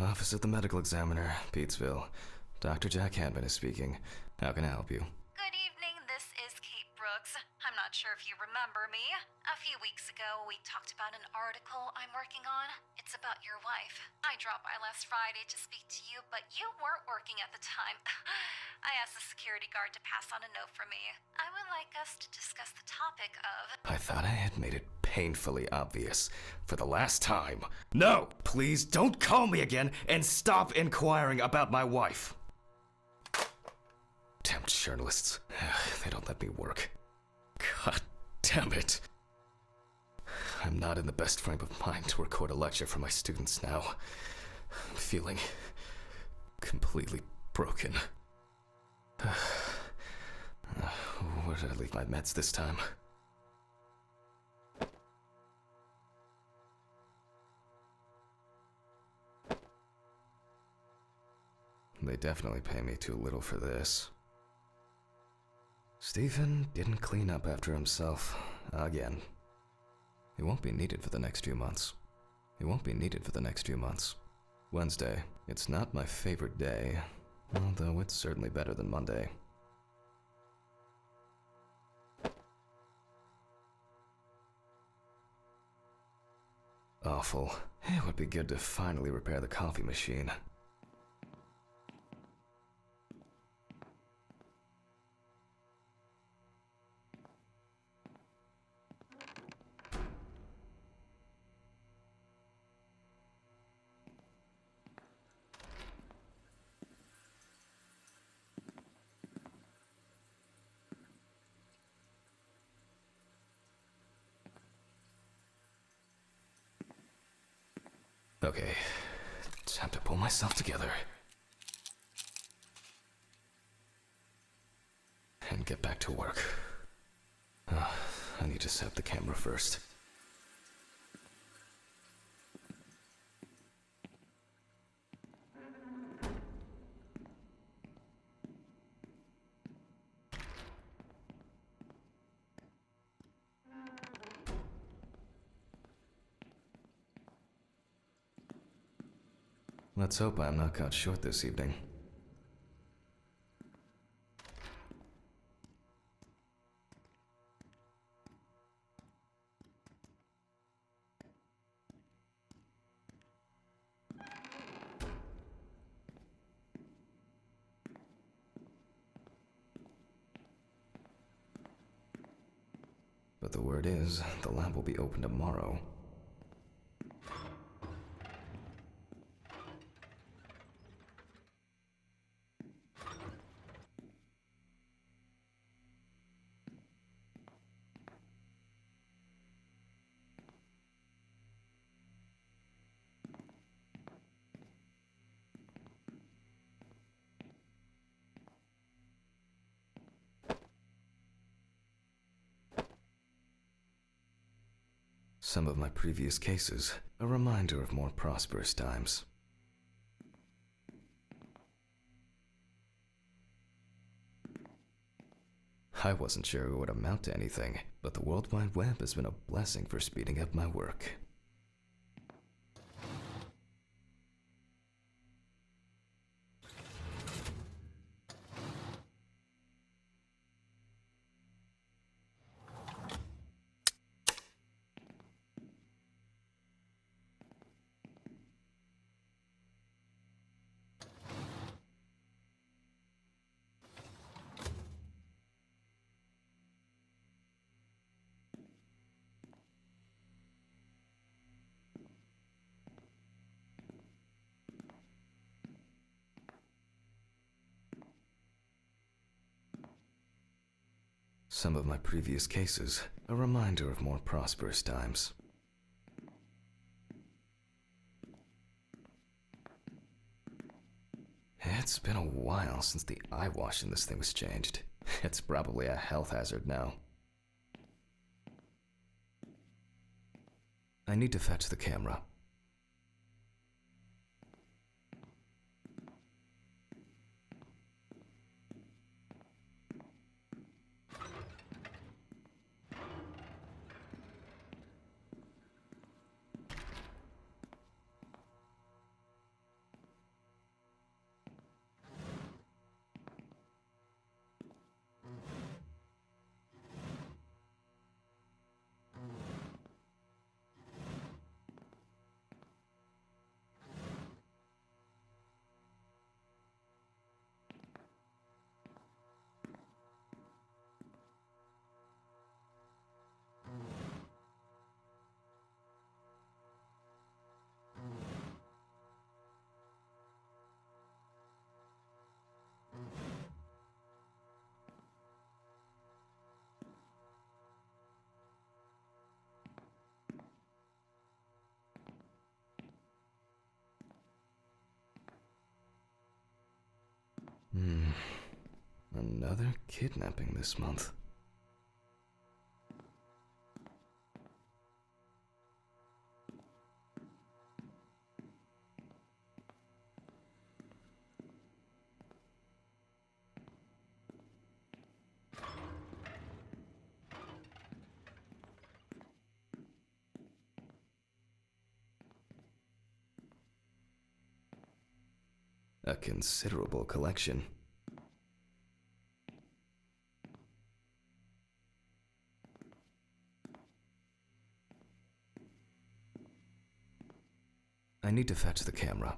Office of the Medical Examiner, Pete'sville. Dr. Jack Hanman is speaking. How can I help you? Good evening, this is Kate Brooks. I'm not sure if you remember me. A few weeks ago, we talked about an article I'm working on. It's about your wife. I dropped by last Friday to speak to you, but you weren't working at the time. I asked the security guard to pass on a note for me. I would like us to discuss the topic of... I thought I had made it painfully obvious for the last time. No! Please don't call me again and stop inquiring about my wife. Damn journalists. They don't let me work. God damn it. I'm not in the best frame of mind to record a lecture for my students now. I'm feeling completely broken. Where did I leave my meds this time? They definitely pay me too little for this. Stephen didn't clean up after himself again. He won't be needed for the next few months. He won't be needed for the next few months. Wednesday. It's not my favorite day, although it's certainly better than Monday. Awful. It would be good to finally repair the coffee machine. Okay, time to pull myself together. And get back to work. I need to set up the camera first. Let's hope I'm not caught short this evening. But the word is, the lab will be open tomorrow. Some of my previous cases, a reminder of more prosperous times. I wasn't sure it would amount to anything, but the World Wide Web has been a blessing for speeding up my work. Some of my previous cases, a reminder of more prosperous times. It's been a while since the eye wash in this thing was changed. It's probably a health hazard now. I need to fetch the camera. Another kidnapping this month. A considerable collection. I need to fetch the camera.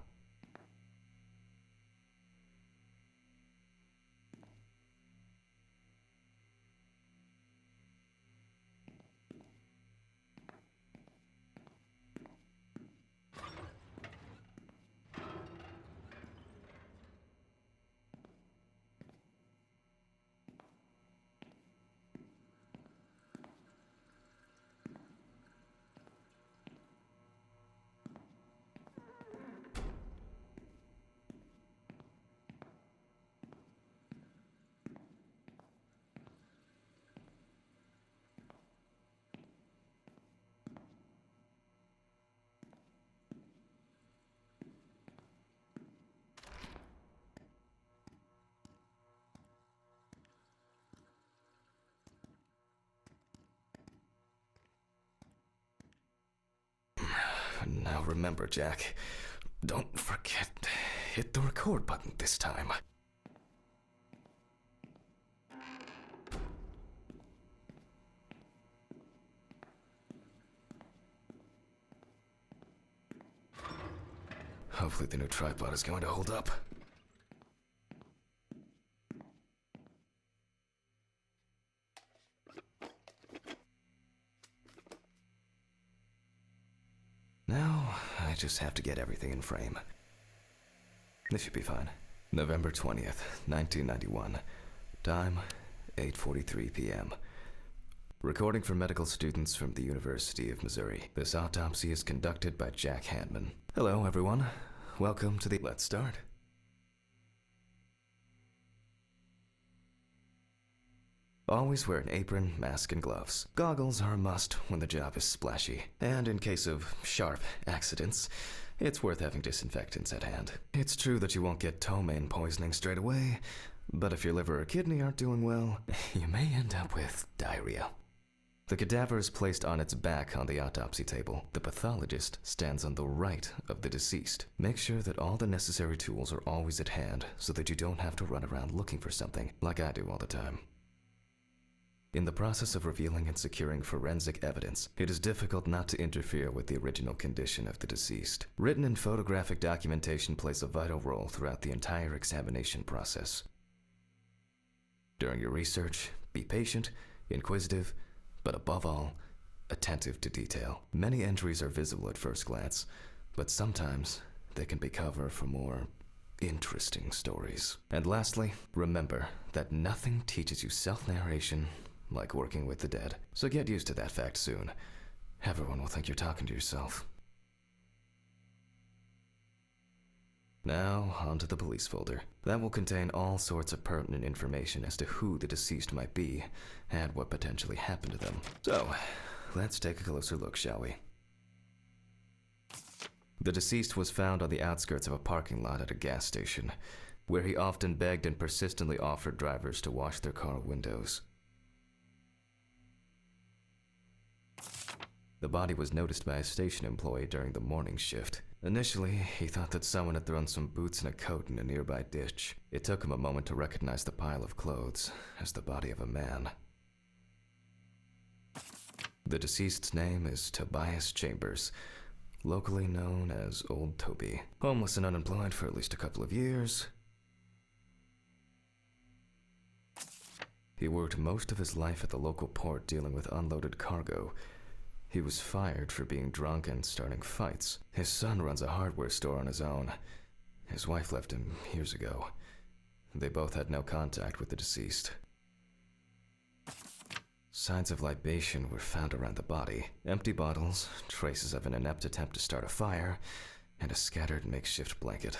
Now remember, Jack, don't forget to hit the record button this time. Hopefully the new tripod is going to hold up. Now, I just have to get everything in frame. This should be fine. November 20th, 1991. Time, 8:43 p.m. Recording for medical students from the University of Missouri. This autopsy is conducted by Jack Hanman. Hello, everyone. Welcome to the... Let's start. Always wear an apron, mask, and gloves. Goggles are a must when the job is splashy. And in case of sharp accidents, it's worth having disinfectants at hand. It's true that you won't get ptomaine poisoning straight away, but if your liver or kidney aren't doing well, you may end up with diarrhea. The cadaver is placed on its back on the autopsy table. The pathologist stands on the right of the deceased. Make sure that all the necessary tools are always at hand so that you don't have to run around looking for something, like I do all the time. In the process of revealing and securing forensic evidence, it is difficult not to interfere with the original condition of the deceased. Written and photographic documentation plays a vital role throughout the entire examination process. During your research, be patient, inquisitive, but above all, attentive to detail. Many entries are visible at first glance, but sometimes they can be cover for more interesting stories. And lastly, remember that nothing teaches you self-narration like working with the dead. So get used to that fact soon. Everyone will think you're talking to yourself. Now, onto the police folder. That will contain all sorts of pertinent information as to who the deceased might be and what potentially happened to them. So, let's take a closer look, shall we? The deceased was found on the outskirts of a parking lot at a gas station, where he often begged and persistently offered drivers to wash their car windows. The body was noticed by a station employee during the morning shift. Initially, he thought that someone had thrown some boots and a coat in a nearby ditch. It took him a moment to recognize the pile of clothes as the body of a man. The deceased's name is Tobias Chambers, locally known as Old Toby. Homeless and unemployed for at least a couple of years. He worked most of his life at the local port dealing with unloaded cargo. He was fired for being drunk and starting fights. His son runs a hardware store on his own. His wife left him years ago. They both had no contact with the deceased. Signs of libation were found around the body. Empty bottles, traces of an inept attempt to start a fire, and a scattered makeshift blanket.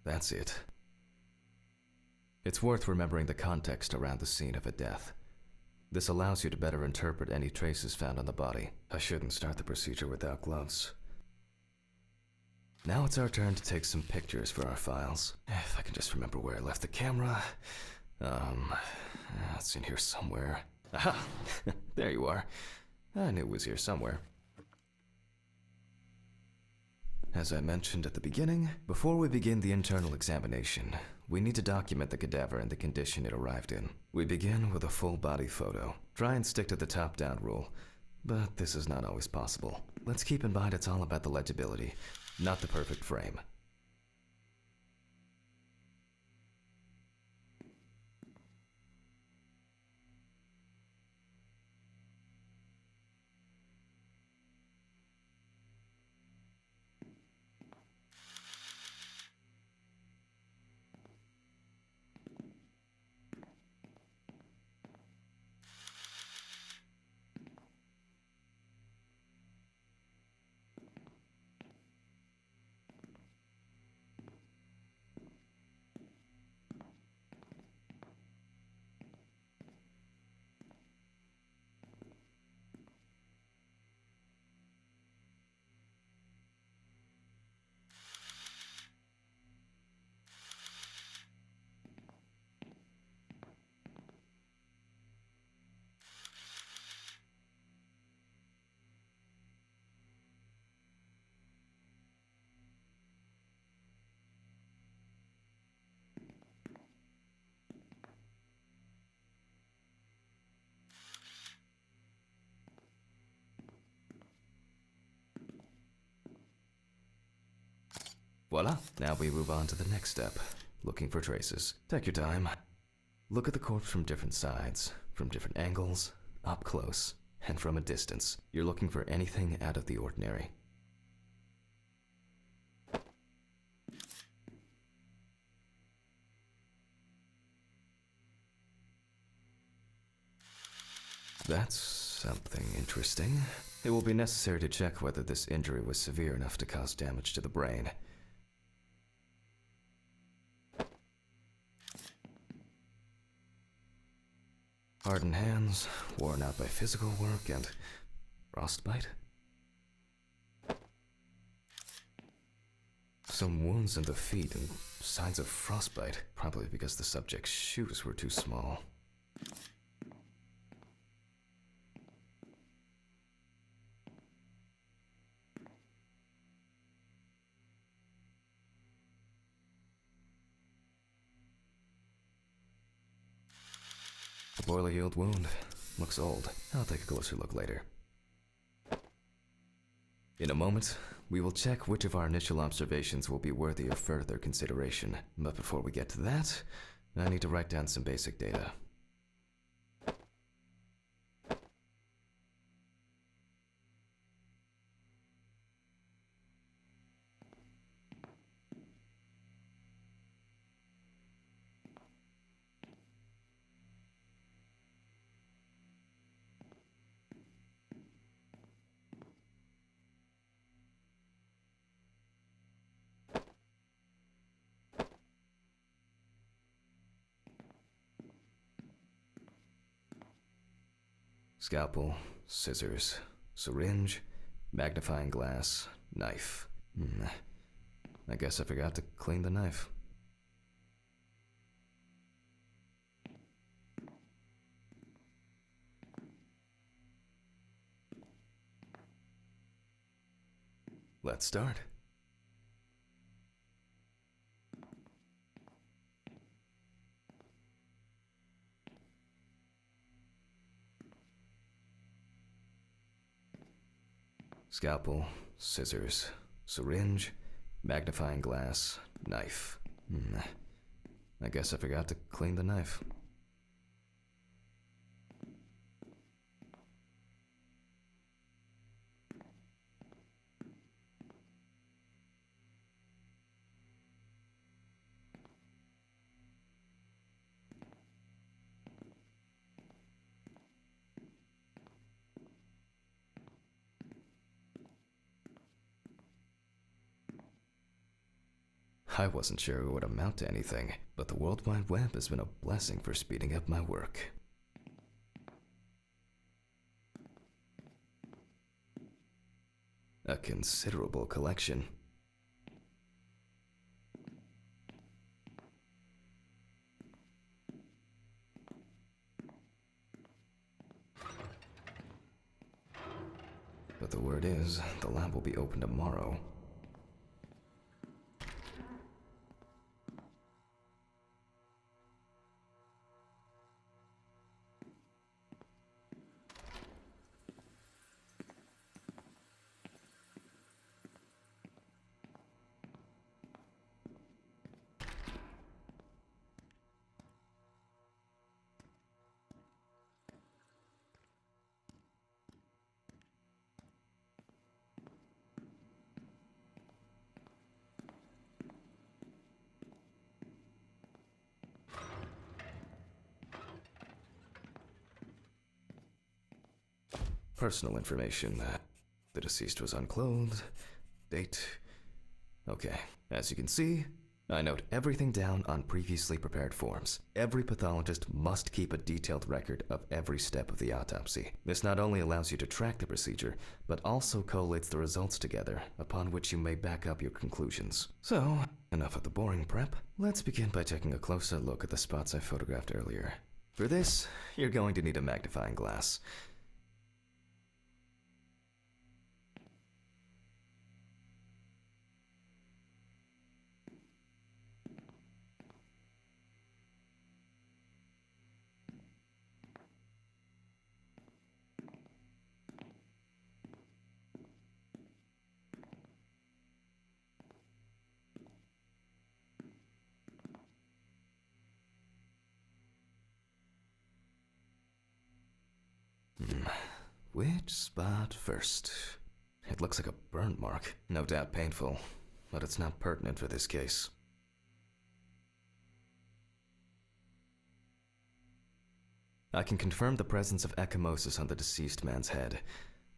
That's it. It's worth remembering the context around the scene of a death. This allows you to better interpret any traces found on the body. I shouldn't start the procedure without gloves. Now it's our turn to take some pictures for our files. If I can just remember where I left the camera. It's in here somewhere. Aha! There you are. I knew it was here somewhere. As I mentioned at the beginning, before we begin the internal examination, we need to document the cadaver and the condition it arrived in. We begin with a full body photo. Try and stick to the top-down rule, but this is not always possible. Let's keep in mind it's all about the legibility, not the perfect frame. Voila, now we move on to the next step, looking for traces. Take your time. Look at the corpse from different sides, from different angles, up close, and from a distance. You're looking for anything out of the ordinary. That's something interesting. It will be necessary to check whether this injury was severe enough to cause damage to the brain. Hardened hands, worn out by physical work, and frostbite? Some wounds in the feet and signs of frostbite, probably because the subject's shoes were too small. A poorly healed wound. Looks old. I'll take a closer look later. In a moment, we will check which of our initial observations will be worthy of further consideration. But before we get to that, I need to write down some basic data. Scalpel, scissors, syringe, magnifying glass, knife. I guess I forgot to clean the knife. Let's start. Scalpel, scissors, syringe, magnifying glass, knife. I guess I forgot to clean the knife. I wasn't sure it would amount to anything, but the World Wide Web has been a blessing for speeding up my work. A considerable collection. But the word is, the lab will be open tomorrow. Personal information. The deceased was unclothed. Date. Okay, as you can see, I note everything down on previously prepared forms. Every pathologist must keep a detailed record of every step of the autopsy. This not only allows you to track the procedure, but also collates the results together, upon which you may back up your conclusions. So, enough of the boring prep. Let's begin by taking a closer look at the spots I photographed earlier. For this, you're going to need a magnifying glass. Which spot first? It looks like a burn mark. No doubt painful, but it's not pertinent for this case. I can confirm the presence of ecchymosis on the deceased man's head.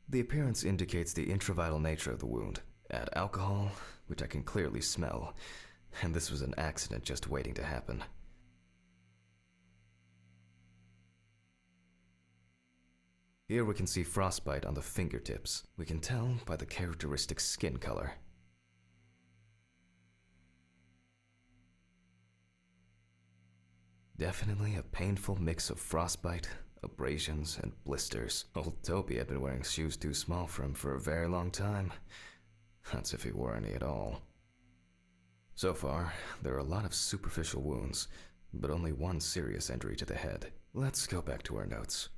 The appearance indicates the intravital nature of the wound. Add alcohol, which I can clearly smell, and this was an accident just waiting to happen. Here we can see frostbite on the fingertips. We can tell by the characteristic skin color. Definitely a painful mix of frostbite, abrasions, and blisters. Old Toby had been wearing shoes too small for him for a very long time. That's if he wore any at all. So far, there are a lot of superficial wounds, but only one serious injury to the head. Let's go back to our notes.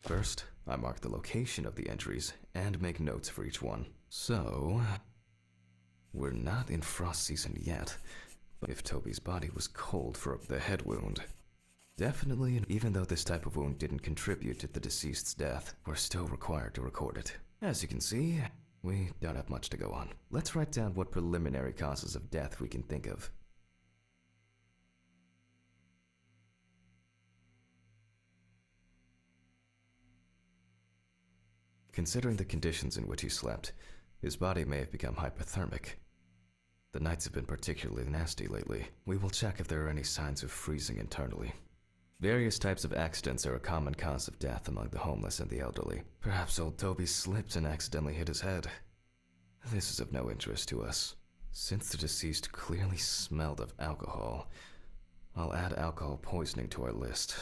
First, I mark the location of the injuries and make notes for each one. So, we're not in frost season yet, but if Toby's body was cold for the head wound, definitely, even though this type of wound didn't contribute to the deceased's death, we're still required to record it. As you can see, we don't have much to go on. Let's write down what preliminary causes of death we can think of. Considering the conditions in which he slept, his body may have become hypothermic. The nights have been particularly nasty lately. We will check if there are any signs of freezing internally. Various types of accidents are a common cause of death among the homeless and the elderly. Perhaps old Toby slipped and accidentally hit his head. This is of no interest to us. Since the deceased clearly smelled of alcohol, I'll add alcohol poisoning to our list.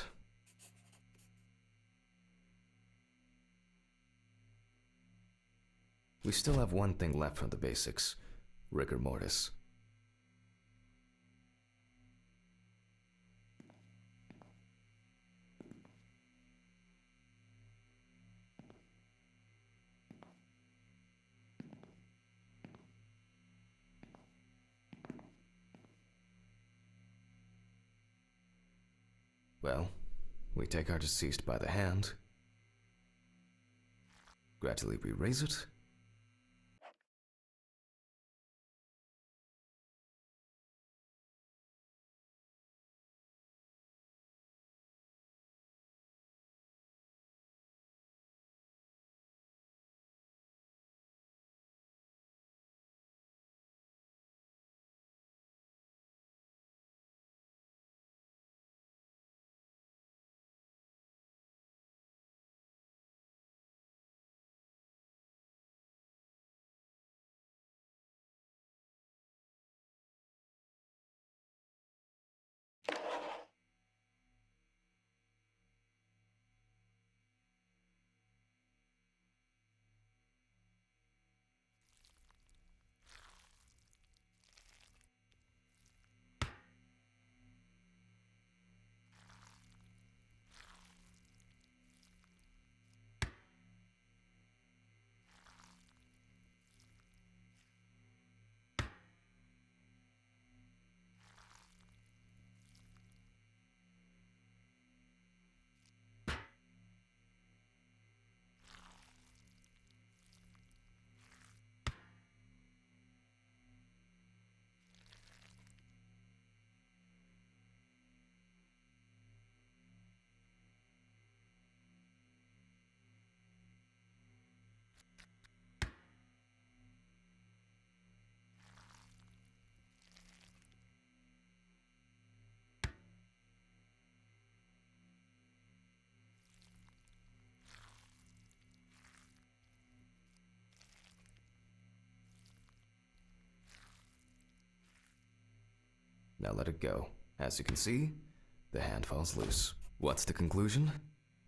We still have one thing left from the basics: rigor mortis. Well, we take our deceased by the hand, gradually we raise it, Now let it go. As you can see, the hand falls loose. What's the conclusion?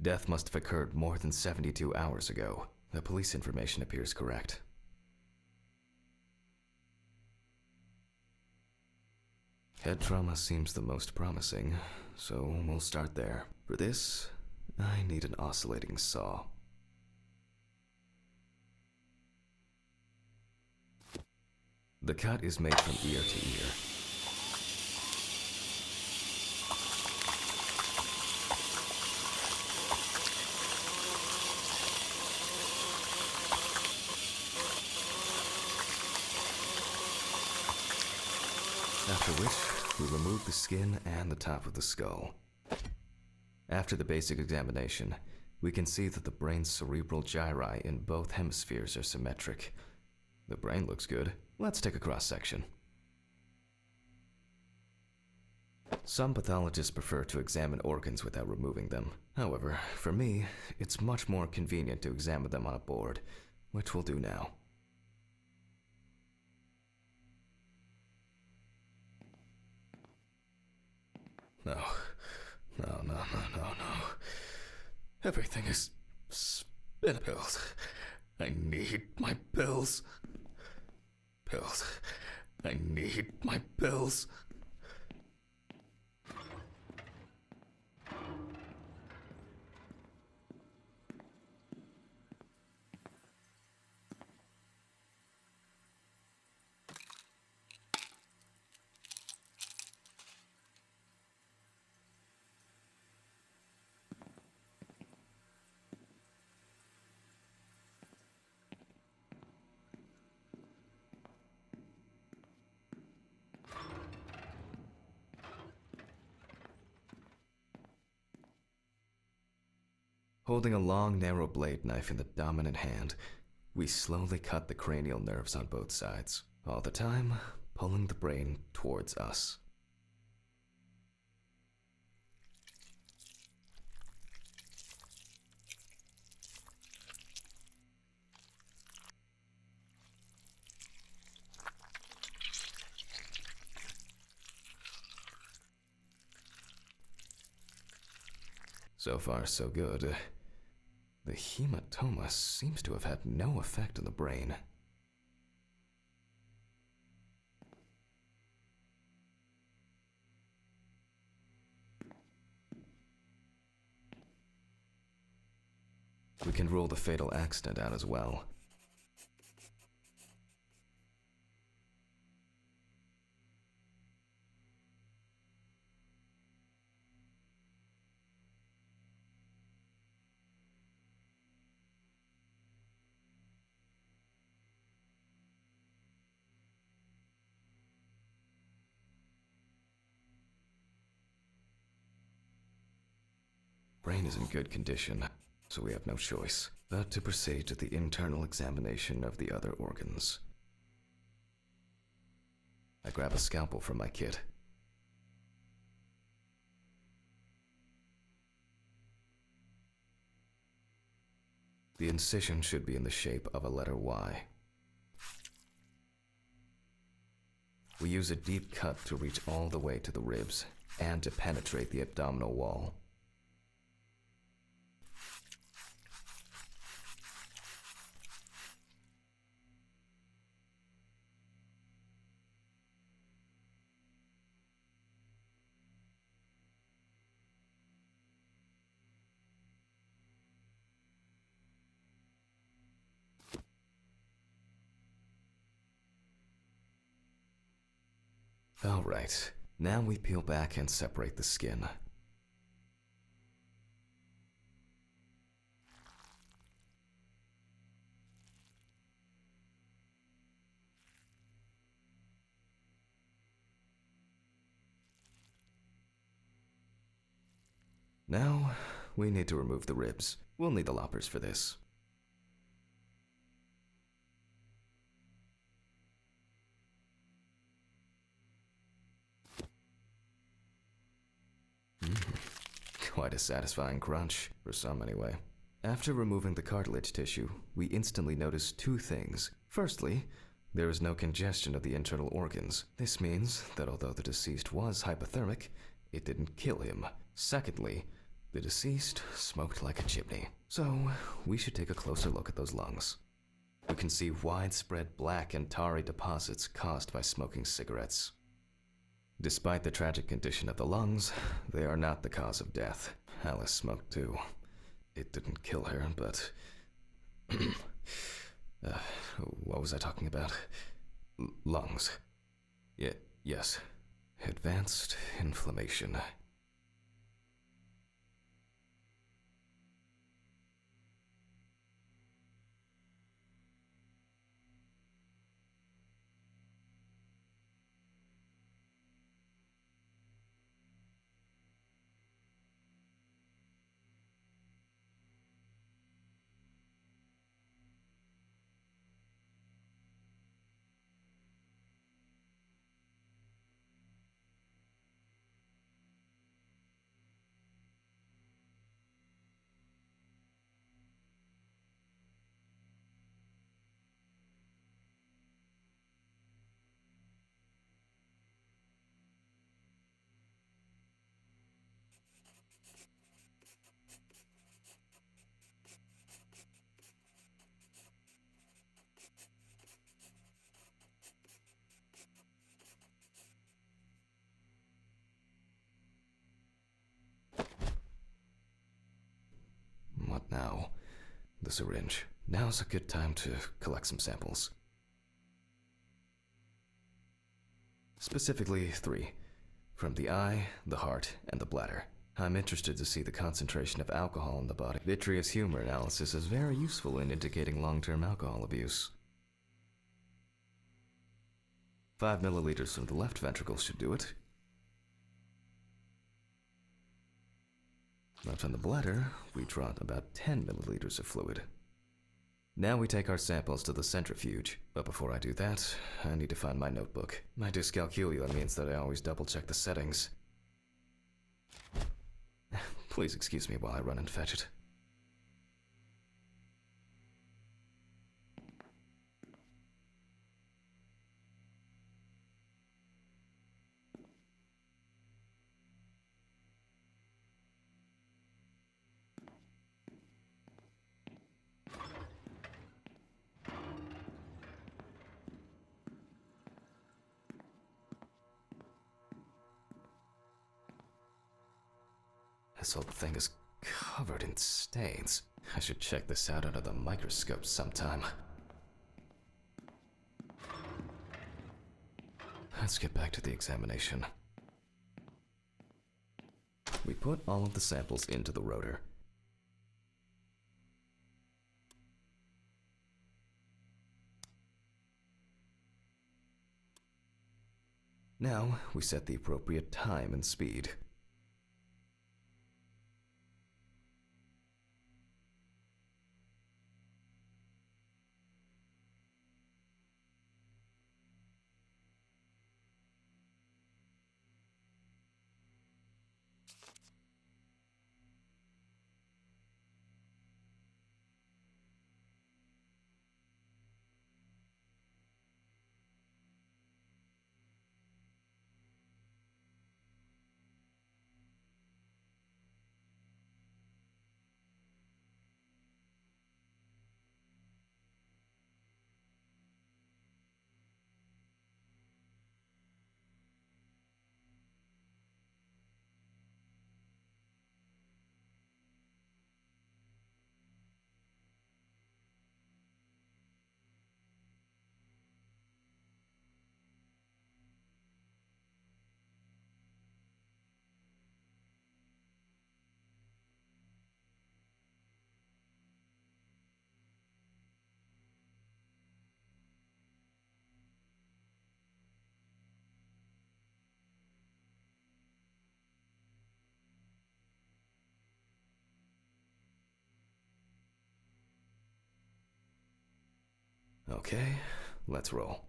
Death must have occurred more than 72 hours ago. The police information appears correct. Head trauma seems the most promising, so we'll start there. For this, I need an oscillating saw. The cut is made from ear to ear. After which, we remove the skin and the top of the skull. After the basic examination, we can see that the brain's cerebral gyri in both hemispheres are symmetric. The brain looks good. Let's take a cross-section. Some pathologists prefer to examine organs without removing them. However, for me, it's much more convenient to examine them on a board, which we'll do now. No. Everything is pills. I need my pills. Pills. I need my pills. Holding a long, narrow blade knife in the dominant hand, we slowly cut the cranial nerves on both sides, all the time pulling the brain towards us. So far, so good. The hematoma seems to have had no effect on the brain. We can rule the fatal accident out as well. Brain is in good condition, so we have no choice but to proceed to the internal examination of the other organs. I grab a scalpel from my kit. The incision should be in the shape of a letter Y. We use a deep cut to reach all the way to the ribs and to penetrate the abdominal wall. Alright, now we peel back and separate the skin. Now, we need to remove the ribs. We'll need the loppers for this. Quite a satisfying crunch, for some anyway. After removing the cartilage tissue, we instantly notice two things. Firstly, There is no congestion of the internal organs. This means that although the deceased was hypothermic, it didn't kill him. Secondly, the deceased smoked like a chimney. So, we should take a closer look at those lungs. We can see widespread black and tarry deposits caused by smoking cigarettes. Despite the tragic condition of the lungs, they are not the cause of death. Alice smoked too. It didn't kill her, but... what was I talking about? Lungs. Yes. Advanced inflammation. What now? The syringe. Now's a good time to collect some samples. Specifically 3. From the eye, the heart, and the bladder. I'm interested to see the concentration of alcohol in the body. Vitreous humor analysis is very useful in indicating long-term alcohol abuse. 5 milliliters from the left ventricle should do it. Left on the bladder, we draw about 10 milliliters of fluid. Now we take our samples to the centrifuge, but before I do that, I need to find my notebook. My dyscalculia means that I always double-check the settings. Please excuse me while I run and fetch it. This whole thing is covered in stains. I should check this out under the microscope sometime. Let's get back to the examination. We put all of the samples into the rotor. Now, we set the appropriate time and speed. Okay, let's roll.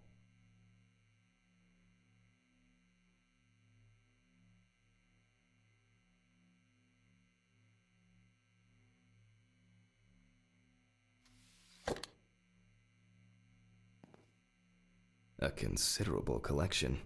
A considerable collection.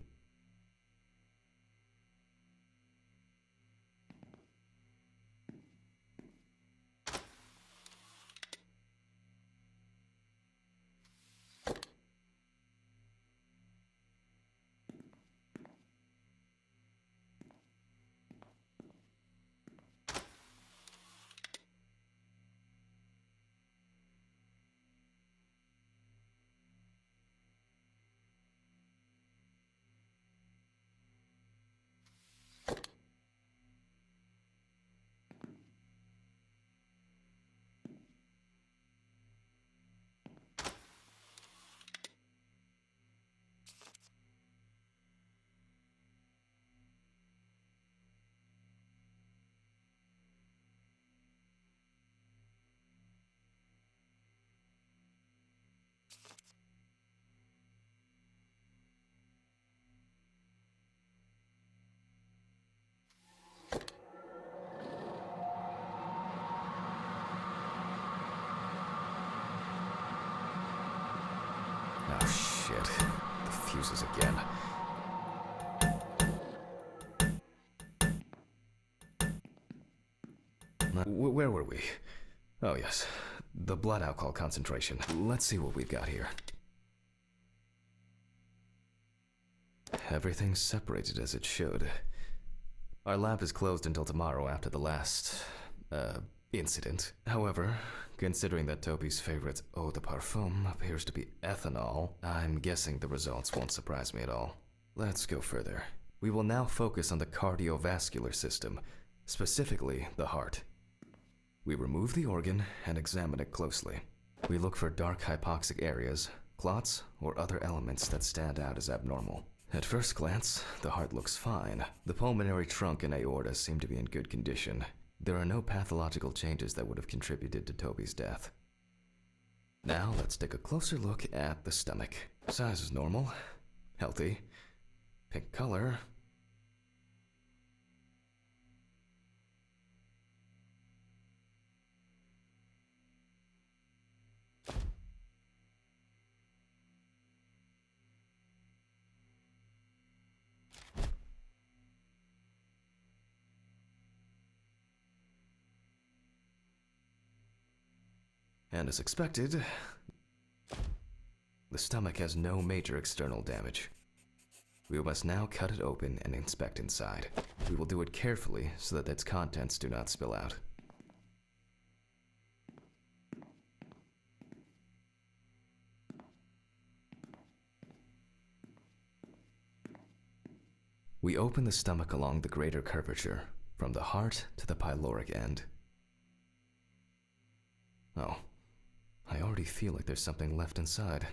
Oh shit. The fuses again. Where were we? Oh yes. The blood alcohol concentration. Let's see what we've got here. Everything's separated as it should. Our lab is closed until tomorrow after the last, incident. However, considering that Toby's favorite eau de parfum appears to be ethanol, I'm guessing the results won't surprise me at all. Let's go further. We will now focus on the cardiovascular system, specifically the heart. We remove the organ and examine it closely. We look for dark hypoxic areas, clots, or other elements that stand out as abnormal. At first glance, the heart looks fine. The pulmonary trunk and aorta seem to be in good condition. There are no pathological changes that would have contributed to Toby's death. Now let's take a closer look at the stomach. Size is normal, healthy, pink color. And as expected, the stomach has no major external damage. We must now cut it open and inspect inside. We will do it carefully so that its contents do not spill out. We open the stomach along the greater curvature, from the heart to the pyloric end. Oh, I already feel like there's something left inside.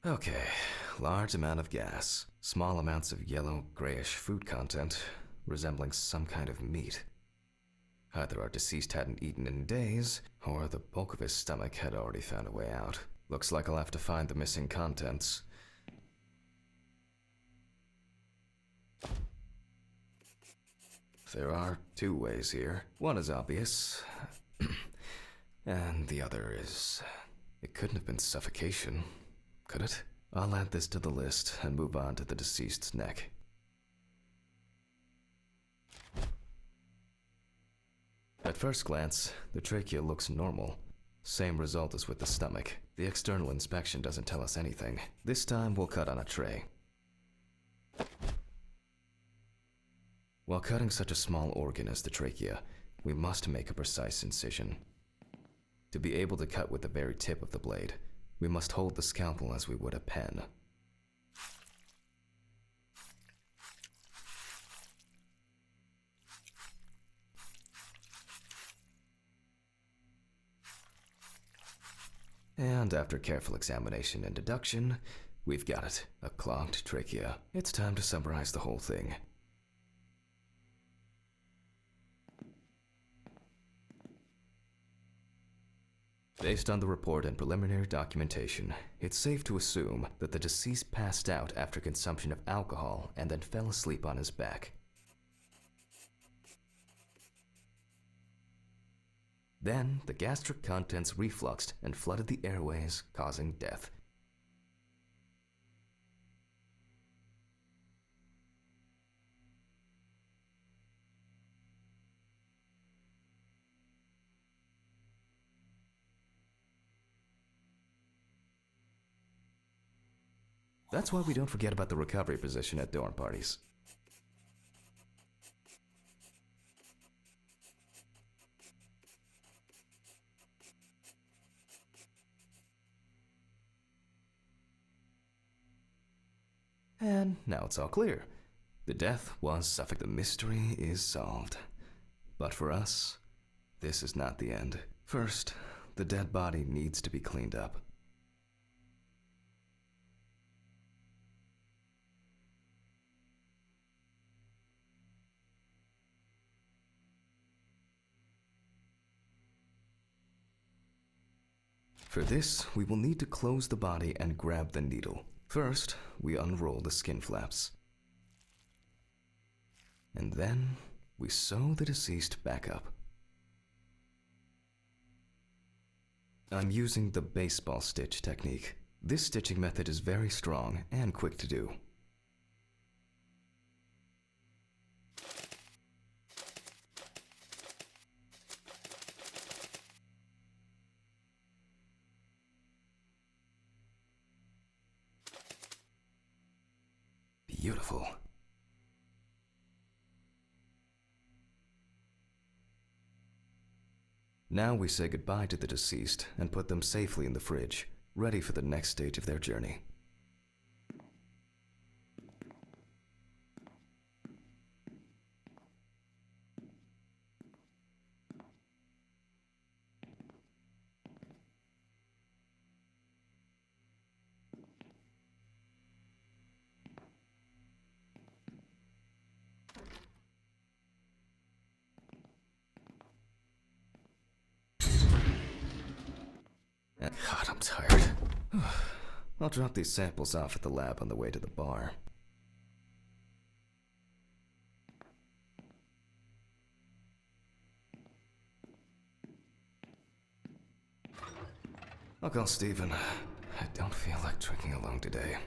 Okay, large amount of gas, small amounts of yellow, grayish food content, resembling some kind of meat. Either our deceased hadn't eaten in days, or the bulk of his stomach had already found a way out. Looks like I'll have to find the missing contents. There are two ways here. One is obvious, and the other is... It couldn't have been suffocation. Could it? I'll add this to the list and move on to the deceased's neck. At first glance, the trachea looks normal. Same result as with the stomach. The external inspection doesn't tell us anything. This time we'll cut on a tray. While cutting such a small organ as the trachea, we must make a precise incision. To be able to cut with the very tip of the blade, we must hold the scalpel as we would a pen. And after careful examination and deduction, we've got it, a clogged trachea. It's time to summarize the whole thing. Based on the report and preliminary documentation, it's safe to assume that the deceased passed out after consumption of alcohol and then fell asleep on his back. Then, the gastric contents refluxed and flooded the airways, causing death. That's why we don't forget about the recovery position at dorm parties. And now it's all clear. The death was suffocating. The mystery is solved. But for us, this is not the end. First, the dead body needs to be cleaned up. For this, we will need to close the body and grab the needle. First, we unroll the skin flaps. And then, we sew the deceased back up. I'm using the baseball stitch technique. This stitching method is very strong and quick to do. Beautiful. Now we say goodbye to the deceased and put them safely in the fridge, ready for the next stage of their journey. God, I'm tired. I'll drop these samples off at the lab on the way to the bar. I'll call Steven. I don't feel like drinking alone today.